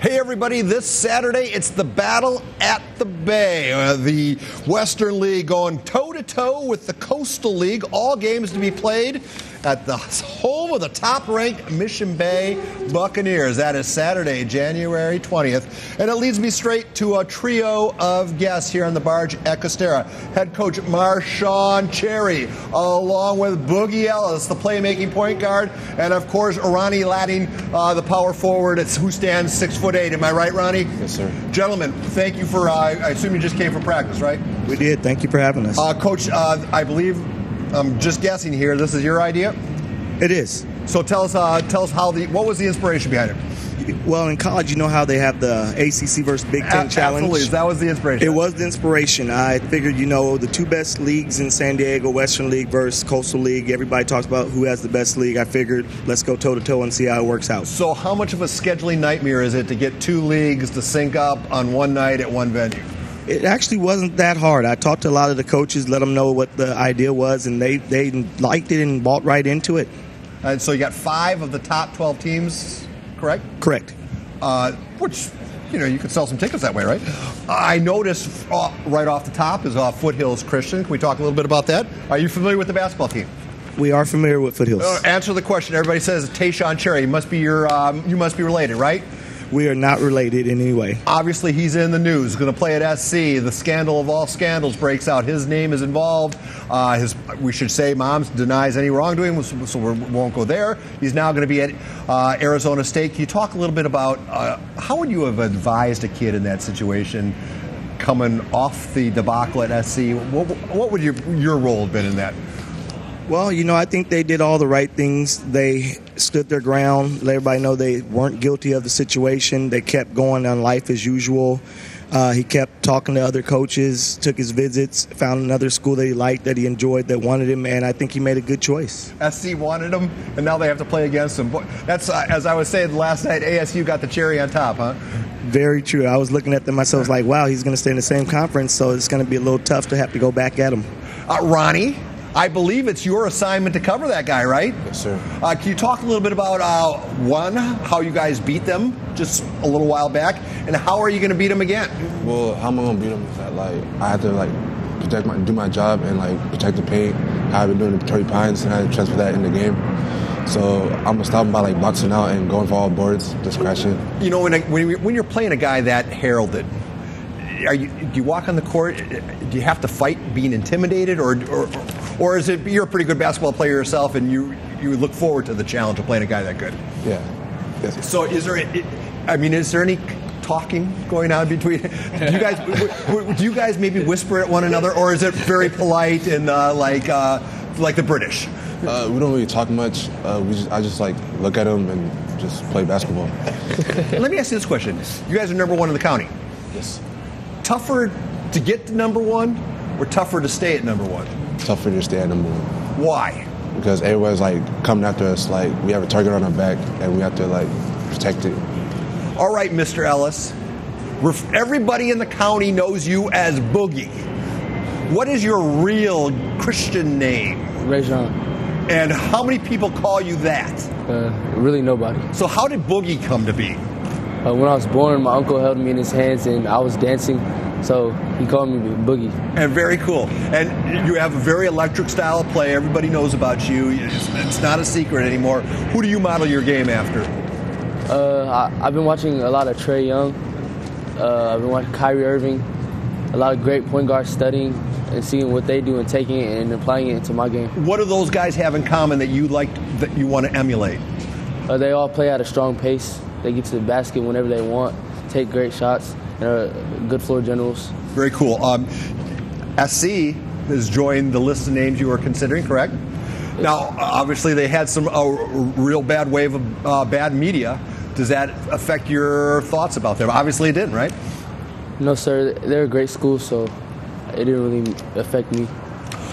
Hey everybody, this Saturday it's the Battle at the Bay. The Western League going toe-to-toe with the Coastal League. All games to be played at the home of the top-ranked Mission Bay Buccaneers. That is Saturday, January 20th. And it leads me straight to a trio of guests here on the barge at Costera. Head coach Marshawn Cherry, along with Boogie Ellis, the playmaking point guard, and of course Ronnie Ladding, the power forward, who stands 6'8". Am I right, Ronnie? Yes, sir. Gentlemen, thank you for, I assume you just came for practice, right? We did. Thank you for having us. Coach, I believe, I'm just guessing here, this is your idea? It is. So tell us what was the inspiration behind it? Well, in college, you know how they have the ACC versus Big Ten challenge? Absolutely. That was the inspiration. It was the inspiration. I figured, the two best leagues in San Diego, Western League versus Coastal League. Everybody talks about who has the best league. I figured, let's go toe-to-toe and see how it works out. So how much of a scheduling nightmare is it to get two leagues to sync up on one night at one venue? It actually wasn't that hard. I talked to a lot of the coaches, let them know what the idea was, and they liked it and bought right into it. And so you got 5 of the top 12 teams, correct? Correct. Which, you could sell some tickets that way, right? I noticed right off the top is Foothills Christian. Can we talk a little bit about that? Are you familiar with the basketball team? We are familiar with Foothills. Answer the question. Everybody says Tayshawn Cherry. You must be related, right? We are not related in any way. Obviously, he's in the news. Going to play at SC. The scandal of all scandals breaks out. His name is involved. We should say, Moms denies any wrongdoing, so we won't go there. He's now going to be at Arizona State. Can you talk a little bit about how would you have advised a kid in that situation coming off the debacle at SC? What would your role have been in that? Well, I think they did all the right things. They stood their ground, let everybody know they weren't guilty of the situation. They kept going on life as usual. He kept talking to other coaches, took his visits, found another school that he liked, that he enjoyed, that wanted him, and I think he made a good choice. SC wanted him, and now they have to play against him. That's, as I was saying last night, ASU got the cherry on top, huh? Very true. I was looking at them myself like, wow, he's going to stay in the same conference, so it's going to be a little tough to have to go back at him. Ronnie, I believe it's your assignment to cover that guy, right? Yes, sir. Can you talk a little bit about, how you guys beat them just a little while back, and how are you going to beat them again? Well, how am I going to beat them is that, I have to, do my job and, protect the paint. I've been doing the Torrey Pines, and I had to transfer that in the game. So I'm going to stop him by, boxing out and going for all boards, just crashing. When you're playing a guy that heralded, do you walk on the court? Do you have to fight being intimidated, or is it you're a pretty good basketball player yourself and you look forward to the challenge of playing a guy that good? Yeah. Yes. So is there any talking going on between? Do you guys maybe whisper at one another, or is it very polite and like the British? We don't really talk much. I just look at them and just play basketball. Let me ask you this question: you guys are number 1 in the county. Yes. Tougher to get to number 1, or tougher to stay at number 1? Tougher to stay at number 1. Why? Because everyone's coming after us. We have a target on our back, and we have to protect it. All right, Mr. Ellis. Everybody in the county knows you as Boogie. What is your real Christian name? Rajon. And how many people call you that? Really nobody. So how did Boogie come to be? When I was born, my uncle held me in his hands and I was dancing, so he called me Boogie. And very cool. And you have a very electric style of play. Everybody knows about you. It's not a secret anymore. Who do you model your game after? I've been watching a lot of Trae Young. I've been watching Kyrie Irving. A lot of great point guards studying and seeing what they do and taking it and applying it into my game. What do those guys have in common that you want to emulate? They all play at a strong pace. They get to the basket whenever they want, take great shots, and are good floor generals. Very cool. SC has joined the list of names you were considering, correct? Yes. Now, obviously, they had some real bad wave of bad media. Does that affect your thoughts about them? Obviously, it didn't, right? No, sir. They're a great school, so it didn't really affect me.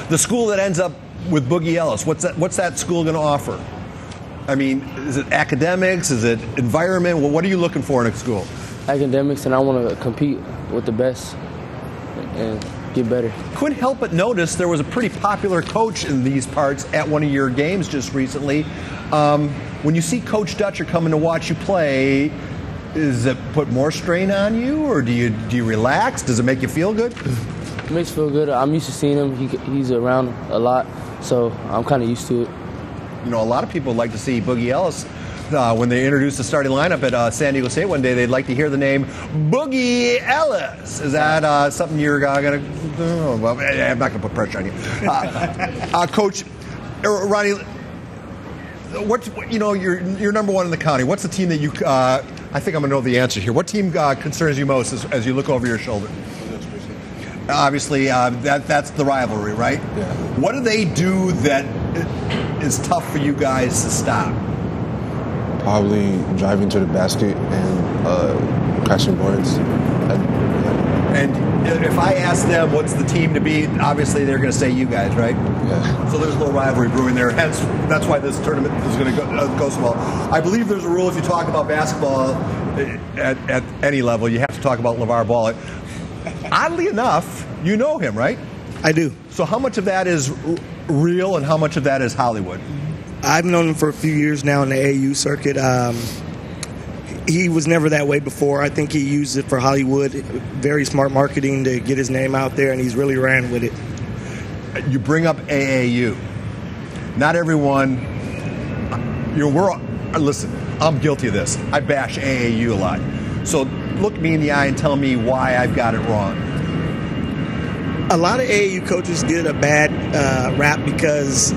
The school that ends up with Boogie Ellis, what's that school going to offer? I mean, is it academics? Is it environment? Well, what are you looking for in a school? Academics, and I want to compete with the best and get better. Couldn't help but notice there was a pretty popular coach in these parts at one of your games just recently. When you see Coach Dutcher coming to watch you play, Does it put more strain on you, or do you relax? Does it make you feel good? It makes me feel good. I'm used to seeing him. He's around a lot, so I'm kind of used to it. You know, a lot of people like to see Boogie Ellis. When they introduced the starting lineup at San Diego State one day, they'd like to hear the name Boogie Ellis. Is that something you're going to do? Well, I'm not going to put pressure on you. Coach Ronnie, you're number one in the county. What's the team that you, I think I'm going to know the answer here. What team concerns you most as you look over your shoulder? Obviously, that's the rivalry, right? Yeah. What do they do that is tough for you guys to stop? Probably driving to the basket and crashing boards. And if I ask them what's the team to beat, obviously they're going to say you guys, right? Yeah. So there's a little rivalry brewing there. Hence, that's why this tournament is going to go so well. I believe there's a rule if you talk about basketball at any level, you have to talk about LeVar Ball. Oddly enough, you know him, right? I do. So how much of that is real and how much of that is Hollywood? I've known him for a few years now in the AAU circuit. He was never that way before. I think he used it for Hollywood. Very smart marketing to get his name out there, and he's really ran with it. You bring up AAU. Not everyone, listen, I'm guilty of this. I bash AAU a lot. So look me in the eye and tell me why I've got it wrong. A lot of AAU coaches get a bad rap because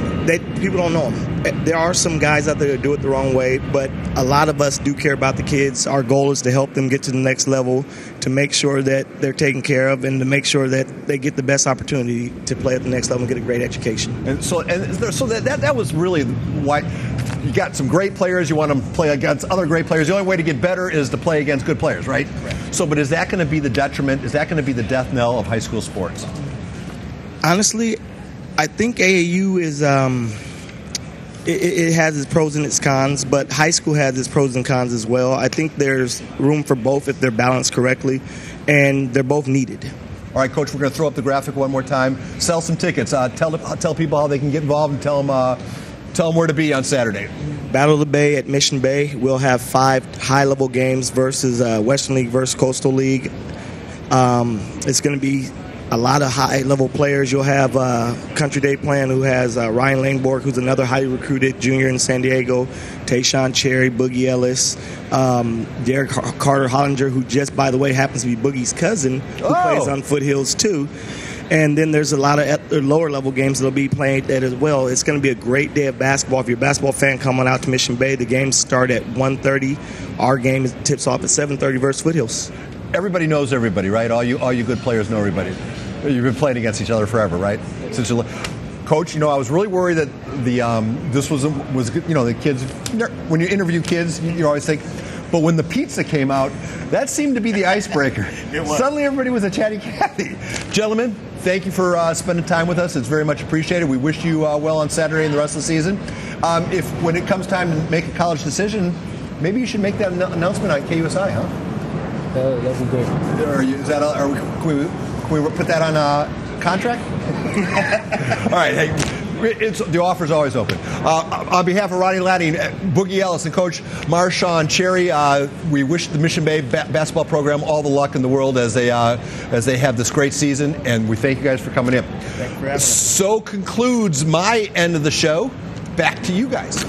people don't know them. There are some guys out there that do it the wrong way, but a lot of us do care about the kids. Our goal is to help them get to the next level, to make sure that they're taken care of, and to make sure that they get the best opportunity to play at the next level and get a great education. And so that was really why you got some great players. You want them to play against other great players. The only way to get better is to play against good players, right? Right. So, but is that going to be the detriment? Is that going to be the death knell of high school sports? Honestly, I think AAU is it has its pros and its cons, but high school has its pros and cons as well. I think there's room for both if they're balanced correctly, and they're both needed. All right, Coach, we're going to throw up the graphic one more time. Sell some tickets. Tell people how they can get involved, and tell them where to be on Saturday. Battle of the Bay at Mission Bay. We'll have 5 high-level games versus Western League versus Coastal League. It's going to be a lot of high-level players. You'll have Country Day playing, who has Ryan Langborg, who's another highly recruited junior in San Diego, Tayshawn Cherry, Boogie Ellis, Derek Carter Hollinger, who just, by the way, happens to be Boogie's cousin, who plays on Foothills too. And then there's a lot of lower-level games that will be played at as well. It's going to be a great day of basketball. If you're a basketball fan, come on out to Mission Bay. The games start at 1:30. Our game tips off at 7:30 versus Foothills. Everybody knows everybody, right? All you good players know everybody. You've been playing against each other forever, right? Since you, Coach, I was really worried that this was the kids. When you interview kids, you always think. But when the pizza came out, that seemed to be the icebreaker. Suddenly, everybody was a chatty Cathy. Gentlemen, thank you for spending time with us. It's very much appreciated. We wish you well on Saturday and the rest of the season. If when it comes time to make a college decision, maybe you should make that announcement on KUSI, huh? That'd be great. Can we put that on a contract? All right. Hey, the offer's always open. On behalf of Ronnie Lanning, Boogie Ellis, and Coach Marshawn Cherry, we wish the Mission Bay basketball program all the luck in the world as they have this great season, and we thank you guys for coming in. Thank you for having us. So concludes my end of the show. Back to you guys.